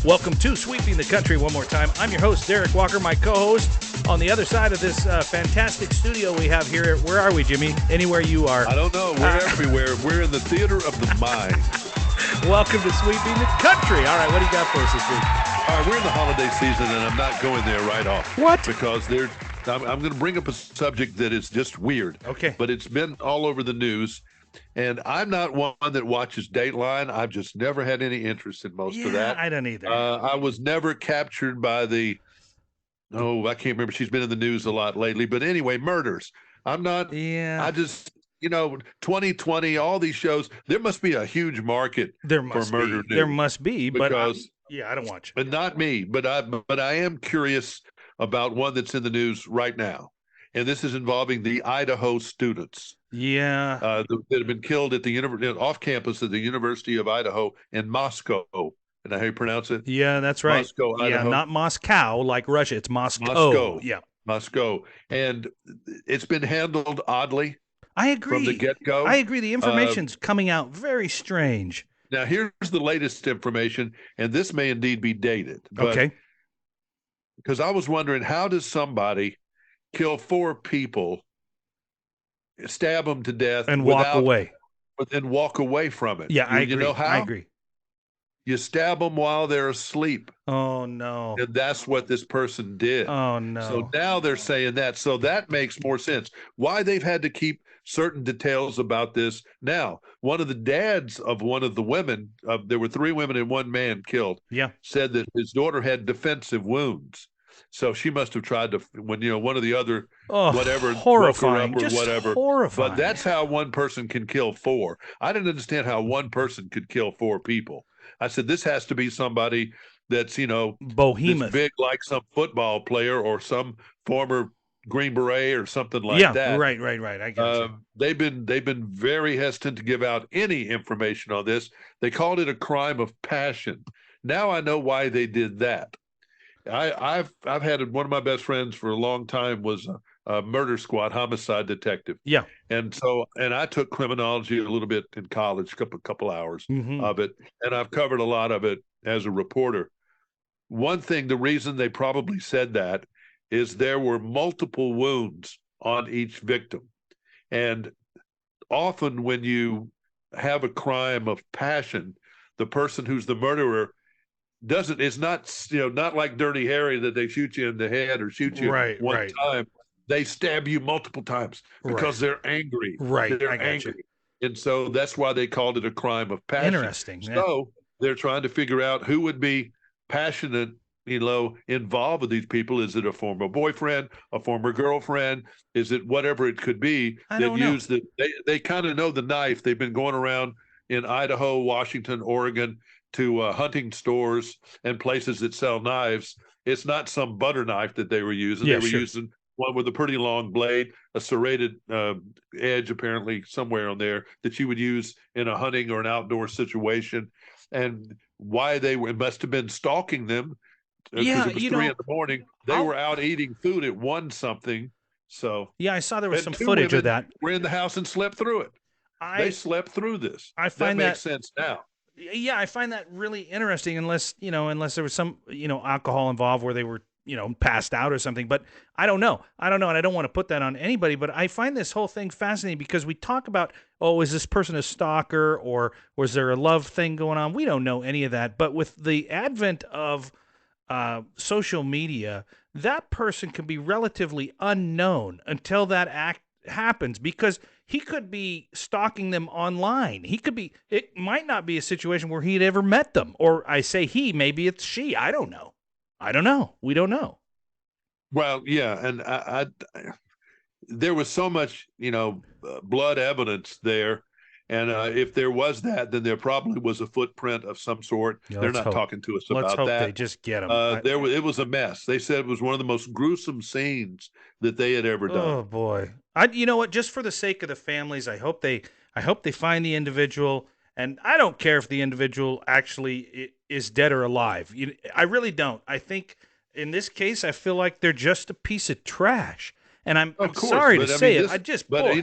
Welcome to Sweeping the Country one more time. I'm your host, Derek Walker. My co-host on the other side of this fantastic studio we have here. Where are we, Jimmy? Anywhere you are. I don't know. We're everywhere. We're in the theater of the mind. Welcome to Sweeping the Country. All right, what do you got for us this week? All right, we're in the holiday season, and I'm not going there right off. What? Because I'm going to bring up a subject that is just weird. Okay. But it's been all over the news. And I'm not one that watches Dateline. I've just never had any interest in most of that. I don't either. I was never captured by I can't remember. She's been in the news a lot lately. But anyway, murders. I'm not. Yeah. I just, 2020, all these shows, there must be a huge market for murder news. There must be. Because, I don't watch it. But not me. But I am curious about one that's in the news right now. And this is involving the Idaho students. Yeah. That have been killed at the off campus at the University of Idaho in Moscow. And how you pronounce it? Yeah, that's right. Moscow, Idaho. Yeah, not Moscow like Russia. It's Moscow. Moscow. Yeah. Moscow. And it's been handled oddly. I agree. From the get-go. I agree. The information's coming out very strange. Now, here's the latest information, and this may indeed be dated. Okay. Because I was wondering, how does somebody kill 4 people, stab them to death, and walk away from it? Yeah, I agree. You know how? I agree. You stab them while they're asleep. Oh, no. And that's what this person did. Oh, no. So now they're saying that. So that makes more sense. Why they've had to keep certain details about this. Now, one of the dads of one of the women, there were 3 women and 1 man killed, said that his daughter had defensive wounds. So she must have tried to, when, one of the other, horrifying, broke her up or whatever. Horrifying. But that's how one person can kill 4. I didn't understand how one person could kill 4 people. I said, this has to be somebody that's, behemoth, that's big, like some football player or some former Green Beret or something like that. Yeah, right. I got you. They've been very hesitant to give out any information on this. They called it a crime of passion. Now I know why they did that. I've had one of my best friends for a long time was a murder squad homicide detective. Yeah. And I took criminology a little bit in college, a couple hours of it, and I've covered a lot of it as a reporter. One thing, the reason they probably said that is there were multiple wounds on each victim. And often when you have a crime of passion, the person who's the murderer it's not like Dirty Harry that they shoot you in the head or shoot you one time. They stab you multiple times because they're angry. Right. They're angry. And so that's why they called it a crime of passion. Interesting. So they're trying to figure out who would be passionate, involved with these people. Is it a former boyfriend, a former girlfriend? Is it whatever it could be? They kind of know the knife. They've been going around in Idaho, Washington, Oregon to hunting stores and places that sell knives. It's not some butter knife that they were using. They were using one with a pretty long blade, a serrated edge apparently somewhere on there that you would use in a hunting or an outdoor situation. And why must have been stalking them because it was 3 in the morning. They were out eating food at 1 something. So I saw there was some footage of that. We're in the house and slept through it. They slept through this. I find that makes sense now. Yeah, I find that really interesting. Unless there was some alcohol involved where they were passed out or something. But I don't know, and I don't want to put that on anybody. But I find this whole thing fascinating because we talk about, is this person a stalker or was there a love thing going on? We don't know any of that. But with the advent of social media, that person can be relatively unknown until that act happens, because he could be stalking them online. It might not be a situation where he'd ever met them. Or I say maybe it's she. I don't know. We don't know. Well, yeah. And there was so much, blood evidence there. And if there was that, then there probably was a footprint of some sort. They're not talking to us about that. Let's hope they just get them. It was a mess. They said it was one of the most gruesome scenes that they had ever done. Oh boy! You know what? Just for the sake of the families, I hope they find the individual. And I don't care if the individual actually is dead or alive. I really don't. I think in this case, I feel like they're just a piece of trash. And I'm sorry to say it.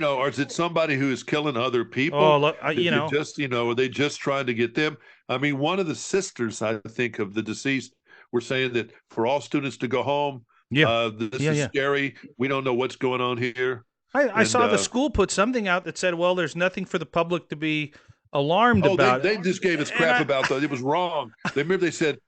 Or is it somebody who is killing other people? Oh, look, are they just trying to get them? I mean, one of the sisters, I think, of the deceased were saying that for all students to go home, Yeah. this Yeah. is Yeah. scary. We don't know what's going on here. I And saw the school put something out that said, well, there's nothing for the public to be alarmed oh, about. they just gave us And crap about that. It was wrong. They remember they said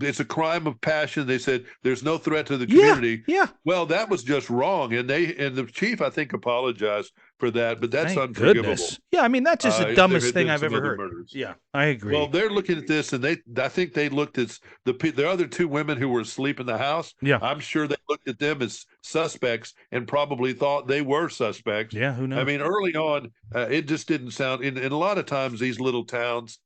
it's a crime of passion. They said there's no threat to the yeah, community. yeah. Well, that was just wrong, and the chief, I think, apologized for that, but that's Thank unforgivable. goodness. Yeah, I mean, that's just the If there dumbest had thing been I've some ever other heard. murders. Yeah, I agree. Well, they're looking at this, and I think they looked at the other two women who were asleep in the house. Yeah. I'm sure they looked at them as suspects and probably thought they were suspects. Yeah, who knows? I mean, early on, it just didn't sound. In a lot of times, these little towns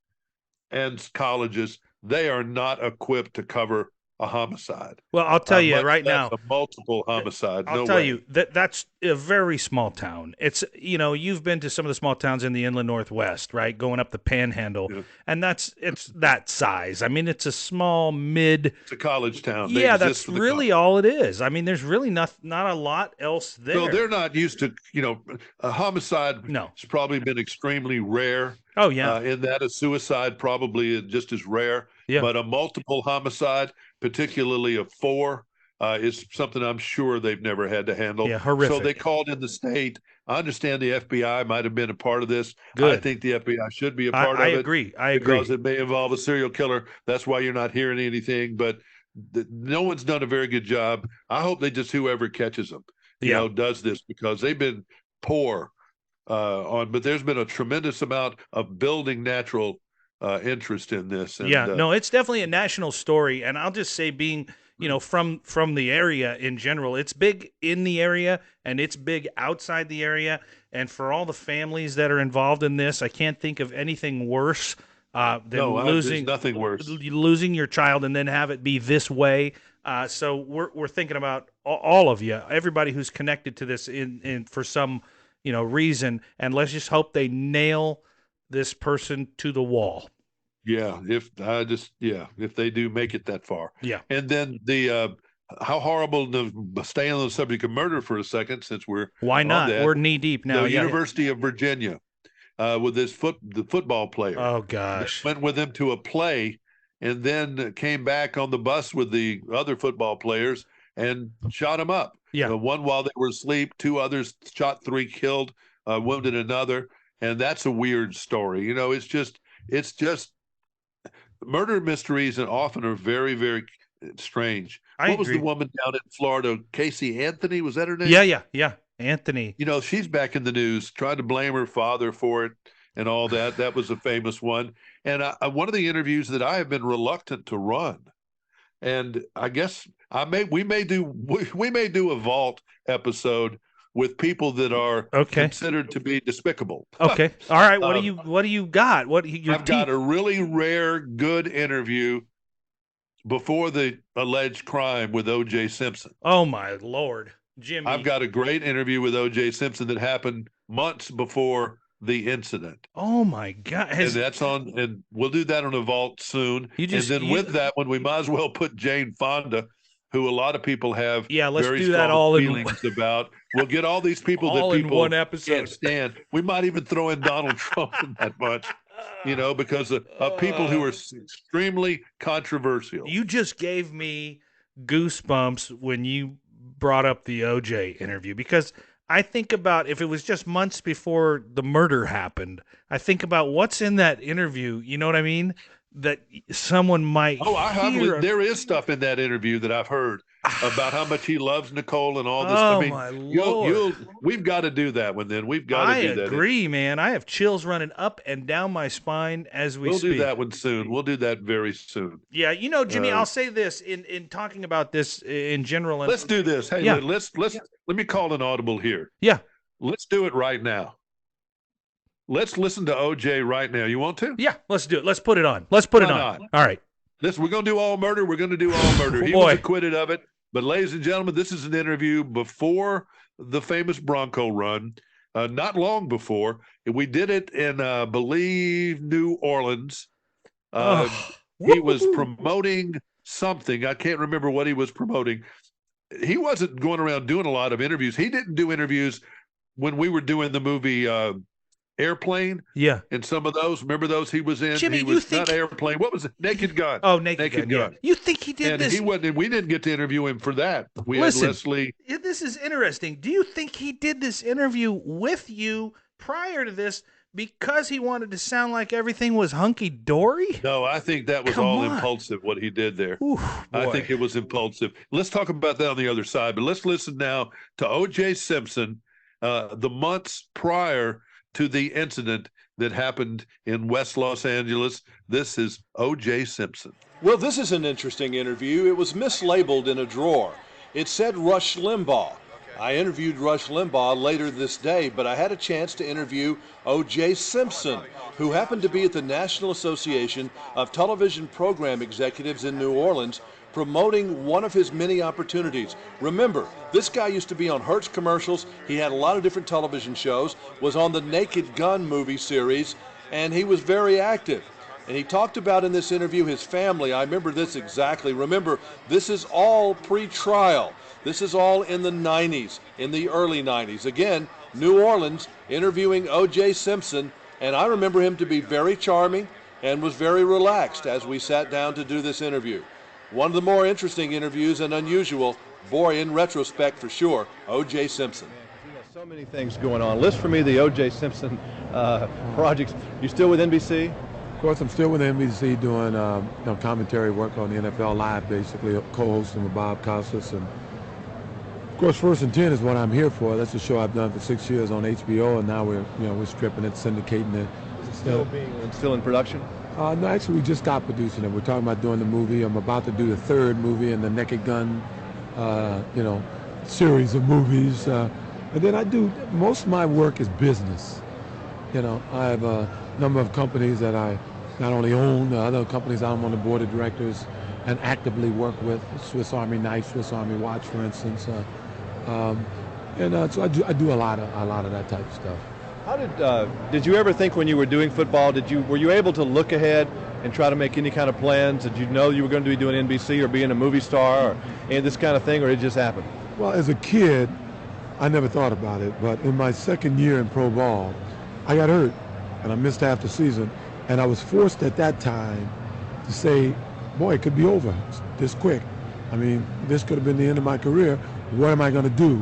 and colleges, they are not equipped to cover a homicide. Well, I'll tell you Much right less now, a multiple homicide. I'll No tell way. you that's a very small town. It's, you've been to some of the small towns in the inland Northwest, right? Going up the Panhandle, Yeah. and it's that size. I mean, it's a small mid. It's a college town. They Yeah, exist that's for the really all it is. I mean, there's really not a lot else there. So they're not used to, a homicide No. has probably been extremely rare. Oh yeah. In that a suicide probably just as rare. Yeah. But a multiple homicide, particularly a 4, is something I'm sure they've never had to handle. Yeah, horrific. So they called in the state. I understand the FBI might have been a part of this. Good. I think the FBI should be a part of I it. agree. Because it may involve a serial killer. That's why you're not hearing anything. But no one's done a very good job. I hope they just, whoever catches them, does this, because they've been poor but there's been a tremendous amount of building natural interest in this. And, no, it's definitely a national story. And I'll just say, being, from the area in general, it's big in the area and it's big outside the area. And for all the families that are involved in this, I can't think of anything worse than there's nothing worse. Losing your child and then have it be this way. So we're thinking about all of you, everybody who's connected to this in for some reason, and let's just hope they nail this person to the wall. Yeah, if they do make it that far. Yeah. And then the how horrible, to stay on the subject of murder for a second, since we're why not? that, we're knee deep now. The University of Virginia, with the football player. Oh gosh. Went with him to a play, and then came back on the bus with the other football players and shot him up. Yeah. One while they were asleep, 2 others shot, 3 killed, wounded another. And that's a weird story. It's just murder mysteries, and often are very, very strange. What was the woman down in Florida? Casey Anthony, was that her name? Yeah. Anthony. She's back in the news, tried to blame her father for it and all that. That was a famous one. And one of the interviews that I have been reluctant to run, and I guess we may do a vault episode with people that are considered to be despicable. Okay. All right. What do you got? I've got a really rare, good interview before the alleged crime with O.J. Simpson. Oh my Lord, Jimmy! I've got a great interview with O.J. Simpson that happened months before the incident. Oh my God! And that's on, and we'll do that on a vault soon. With that one, we might as well put Jane Fonda, who a lot of people have let's very do strong that all feelings about. We'll get all these people all that people in one episode. Can't stand. We might even throw in Donald Trump in that bunch, because of people who are extremely controversial. You just gave me goosebumps when you brought up the OJ interview, because I think about, if it was just months before the murder happened, I think about what's in that interview. You know what I mean? That someone might. There is stuff in that interview that I've heard about how much he loves Nicole and all this. Oh, my Lord. We've got to do that one then. We've got to do that. I agree, man. I have chills running up and down my spine as we speak. We'll do that one soon. We'll do that very soon. Yeah, Jimmy, I'll say this in talking about this in general. And let's do this. Hey, let me call an audible here. Yeah. Let's do it right now. Let's listen to OJ right now. You want to? Yeah, let's do it. Let's put it on. Let's put it on. Not? All right. We're going to do all murder. We're going to do all murder. He was acquitted of it. But ladies and gentlemen, this is an interview before the famous Bronco run, not long before. We did it in, I believe, New Orleans. He was promoting something. I can't remember what he was promoting. He wasn't going around doing a lot of interviews. He didn't do interviews when we were doing the movie Airplane. Yeah. And some of those, remember those he was in? Jimmy, He you was think not Airplane. What was it? Naked Gun. Oh, Naked Naked Gun, yeah. Gun. You think he did And this? he wasn't, and we didn't get to interview him for that. We had Listen, Leslie. this is interesting. Do you think he did this interview with you prior to this because he wanted to sound like everything was hunky dory? No, I think that was Come all on. impulsive, what he did there. Oof, I boy. think it was impulsive. Let's talk about that on the other side, but let's listen now to O.J. Simpson, the months prior to the incident that happened in West Los Angeles. This is O.J. Simpson. Well, this is an interesting interview. It was mislabeled in a drawer. It said Rush Limbaugh. I interviewed Rush Limbaugh later this day, but I had a chance to interview O.J. Simpson, who happened to be at the National Association of Television Program Executives in New Orleans, promoting one of his many opportunities. Remember, this guy used to be on Hertz commercials. He had a lot of different television shows, was on the Naked Gun movie series, and he was very active. And he talked about in this interview his family. I remember this exactly. Remember, this is all pre-trial. This is all in the 90s, in the early 90s. Again, New Orleans, interviewing O.J. Simpson, and I remember him to be very charming and was very relaxed as we sat down to do this interview. One of the more interesting interviews and unusual, boy, in retrospect for sure, O.J. Simpson. So many things going on. List for me the O.J. Simpson projects. You still with NBC? Of course, I'm still with NBC doing commentary work on the NFL Live, basically co-hosting with Bob Costas. And of course, First and 10 is what I'm here for. That's a show I've done for 6 years on HBO, and now we're stripping it, syndicating it. Still in production? No, actually, we just stopped producing it. We're talking about doing the movie. I'm about to do the third movie in the Naked Gun, series of movies. And then I do most of my work is business. I have a number of companies that I not only own, other companies I'm on the board of directors and actively work with. Swiss Army knife, Swiss Army watch, for instance. So I do a lot of that type of stuff. How did you ever think when you were doing football? Were you able to look ahead and try to make any kind of plans? Did you know you were going to be doing NBC or being a movie star or any of this kind of thing, or did it just happen? Well, as a kid, I never thought about it, but in my second year in pro ball, I got hurt and I missed half the season, and I was forced at that time to say, boy, it could be over this quick. I mean, this could have been the end of my career. What am I going to do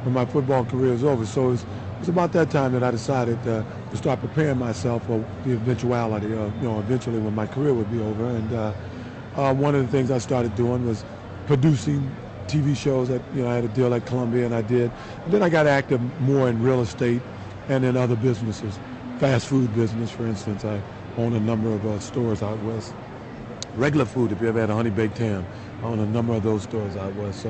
when my football career is over? So it was about that time that I decided to start preparing myself for the eventuality, eventually when my career would be over. And one of the things I started doing was producing TV shows that, I had a deal at Columbia, and I did. And then I got active more in real estate and in other businesses. Fast food business, for instance. I own a number of stores out west. Regular food, if you ever had a honey baked ham, I own a number of those stores out west.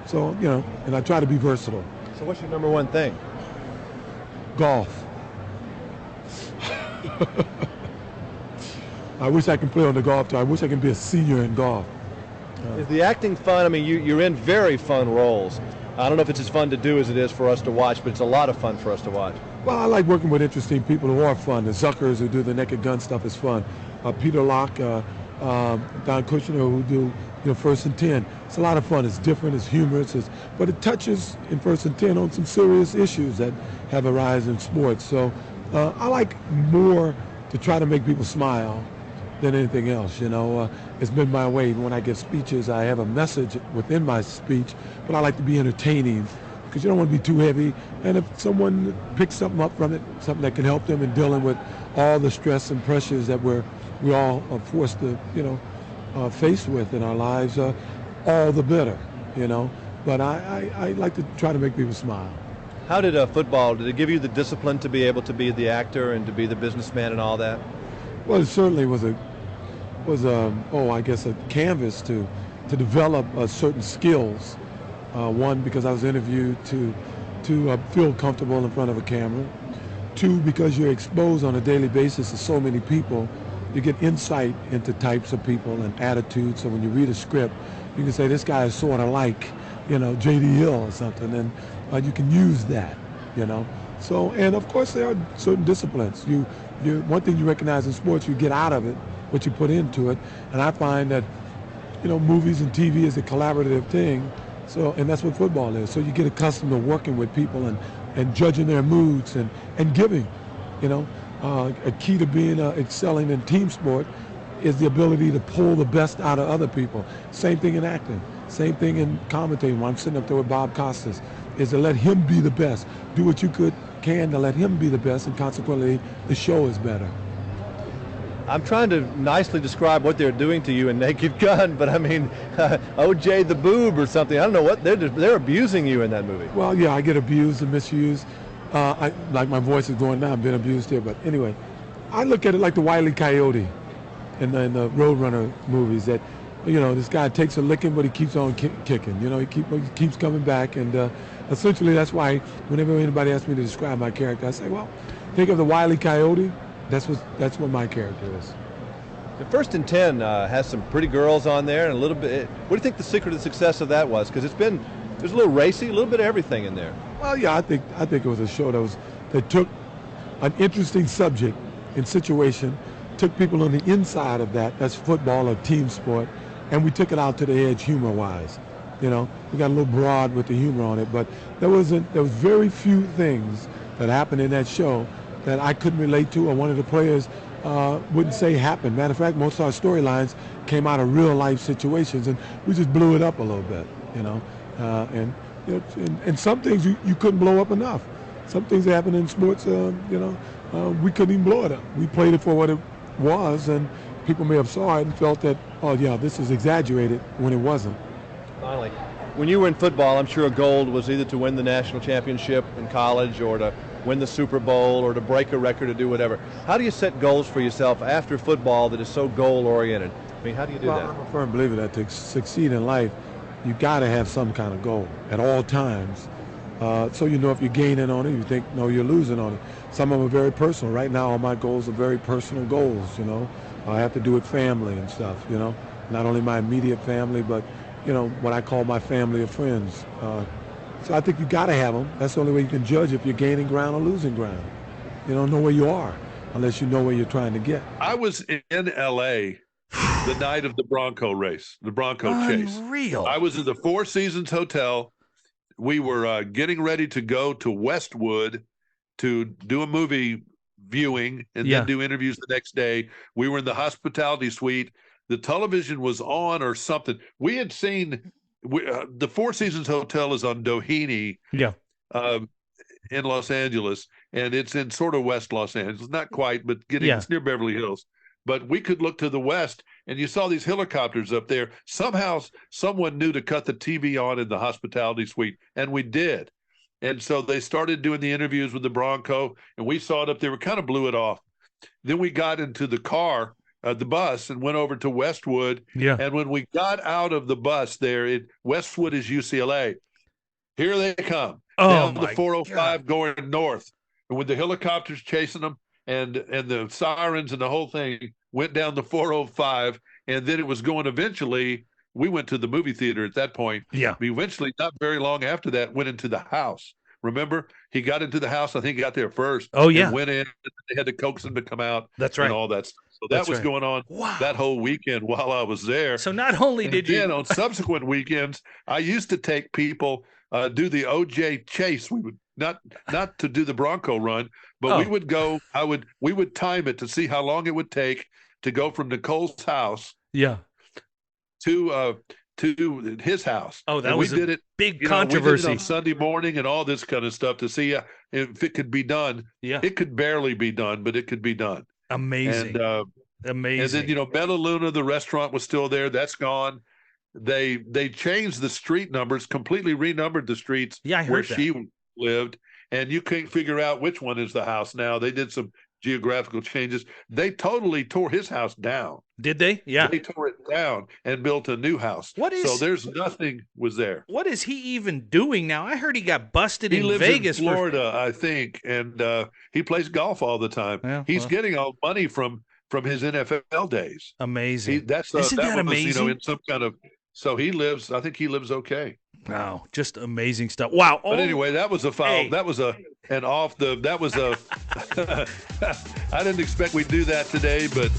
So and I try to be versatile. So what's your number one thing? Golf. I wish I could play on the golf tour. I wish I could be a senior in golf. Is the acting fun? I mean, you're in very fun roles. I don't know if it's as fun to do as it is for us to watch, but it's a lot of fun for us to watch. Well, I like working with interesting people who are fun. The Zuckers who do the Naked Gun stuff is fun. Peter Locke, Don Kushner who do First and 10. It's a lot of fun. It's different. It's humorous. But it touches in First and 10 on some serious issues that have arisen in sports. So I like more to try to make people smile than anything else. It's been my way. When I give speeches, I have a message within my speech, but I like to be entertaining because you don't want to be too heavy. And if someone picks something up from it, something that can help them in dealing with all the stress and pressures that we all are forced to, face with in our lives, all the better, But I like to try to make people smile. How did football, did it give you the discipline to be able to be the actor and to be the businessman and all that? Well, it certainly was a canvas to develop certain skills. One, because I was interviewed to feel comfortable in front of a camera. Two, because you're exposed on a daily basis to so many people, you get insight into types of people and attitudes. So when you read a script, you can say, this guy is sort of like, J.D. Hill or something, and you can use that, So, and of course there are certain disciplines. One thing you recognize in sports, you get out of it what you put into it. And I find that, movies and TV is a collaborative thing. So, and that's what football is. So you get accustomed to working with people and judging their moods and giving You know, a key to being excelling in team sport is the ability to pull the best out of other people. Same thing in acting. Same thing in commentating. When I'm sitting up there with Bob Costas, is to let him be the best. Do what you can to let him be the best, and consequently, the show is better. I'm trying to nicely describe what they're doing to you in Naked Gun, but I mean, OJ the boob or something. I don't know what they're abusing you in that movie. Well, yeah, I get abused and misused. Like my voice is going now. I've been abused here, but anyway, I look at it like the Wile E. Coyote in the Roadrunner movies. That, you know, this guy takes a licking, but he keeps on kicking. You know, he keeps coming back, and essentially that's why whenever anybody asks me to describe my character, I say, well, think of the Wile E. Coyote. That's what my character is. The First and 10 has some pretty girls on there, and a little bit. What do you think the secret of the success of that was? Because there's a little racy, a little bit of everything in there. Well, yeah, I think it was a show that took an interesting subject and situation, took people on the inside of that's football or team sport, and we took it out to the edge humor-wise. You know, we got a little broad with the humor on it, but there was very few things that happened in that show that I couldn't relate to, or one of the players wouldn't say happened. Matter of fact, most of our storylines came out of real life situations, and we just blew it up a little bit, you know. And some things you couldn't blow up enough. Some things that happen in sports, we couldn't even blow it up. We played it for what it was, and people may have saw it and felt that, oh yeah, this is exaggerated, when it wasn't. Finally, when you were in football, I'm sure a goal was either to win the national championship in college, or to win the Super Bowl, or to break a record, or do whatever. How do you set goals for yourself after football that is so goal-oriented? I mean, how do you do that? I'm a firm believer that to succeed in life, you got to have some kind of goal at all times. So you know if you're gaining on it, you think, no, you're losing on it. Some of them are very personal. Right now, all my goals are very personal goals, you know. I have to do with family and stuff, you know. Not only my immediate family, but, you know, what I call my family of friends. So I think you got to have them. That's the only way you can judge if you're gaining ground or losing ground. You don't know where you are unless you know where you're trying to get. I was in L.A. the night of the Bronco race, the Bronco Chase. Unreal. I was in the Four Seasons Hotel. We were getting ready to go to Westwood to do a movie viewing and then do interviews the next day. We were in the hospitality suite. The television was on or something. We had seen the Four Seasons Hotel is on Doheny in Los Angeles, and it's in sort of West Los Angeles. Not quite, but it's near Beverly Hills. But we could look to the west, and you saw these helicopters up there. Somehow someone knew to cut the TV on in the hospitality suite, and we did. And so they started doing the interviews with the Bronco, and we saw it up there. We kind of blew it off. Then we got into the car, the bus, and went over to Westwood. Yeah. And when we got out of the bus there, Westwood is UCLA. Here they come. Down the 405 going north. And with the helicopters chasing them and the sirens and the whole thing, went down the 405. And then it was going eventually, we went to the movie theater at that point. Yeah. We eventually, not very long after that, went into the house. Remember, he got into the house. I think he got there first. Oh, yeah. And went in. They had to coax him to come out. That's right. And all that stuff. So that was going on that whole weekend while I was there. So not only did you. Then on subsequent weekends, I used to take people do the OJ chase. We would not to do the Bronco run, but we would go. We would time it to see how long it would take to go from Nicole's house. To his house. Oh, that was we did it. Big controversy. We did it on Sunday morning and all this kind of stuff to see if it could be done. Yeah. It could barely be done, but it could be done. Amazing. And, amazing. And then, Bella Luna, the restaurant, was still there. That's gone. They changed the street numbers, completely renumbered the streets where she lived, and you can't figure out which one is the house now. They did some geographical changes. They totally tore his house down. Did they? Yeah. They tore it down and built a new house. So there's nothing was there. What is he even doing now? I heard he got busted in lives Vegas. In Florida, I think, and he plays golf all the time. Yeah, he's getting all money from his NFL days. Amazing. Isn't that amazing? In some kind of. So he lives. I think he lives okay. Wow, just amazing stuff. Wow. But anyway, that was a foul. Hey. That was a I didn't expect we'd do that today, but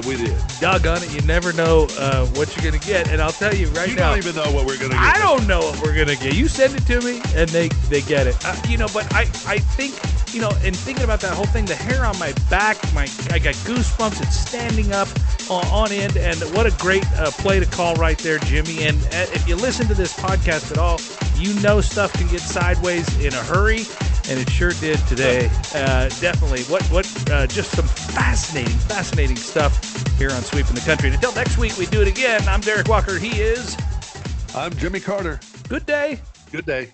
We did. Doggone it, you never know what you're going to get. And I'll tell you right now. You don't even know what we're going to get. I don't know what we're going to get. You send it to me, and they get it. But I think, in thinking about that whole thing, the hair on my back, I got goosebumps. It's standing up on end. And what a great play to call right there, Jimmy. And if you listen to this podcast at all, stuff can get sideways in a hurry. And it sure did today. Definitely. Just some fascinating stuff here on Sweeping the Country. And until next week, we do it again. I'm Derek Walker. He is. I'm Jimmy Carter. Good day. Good day.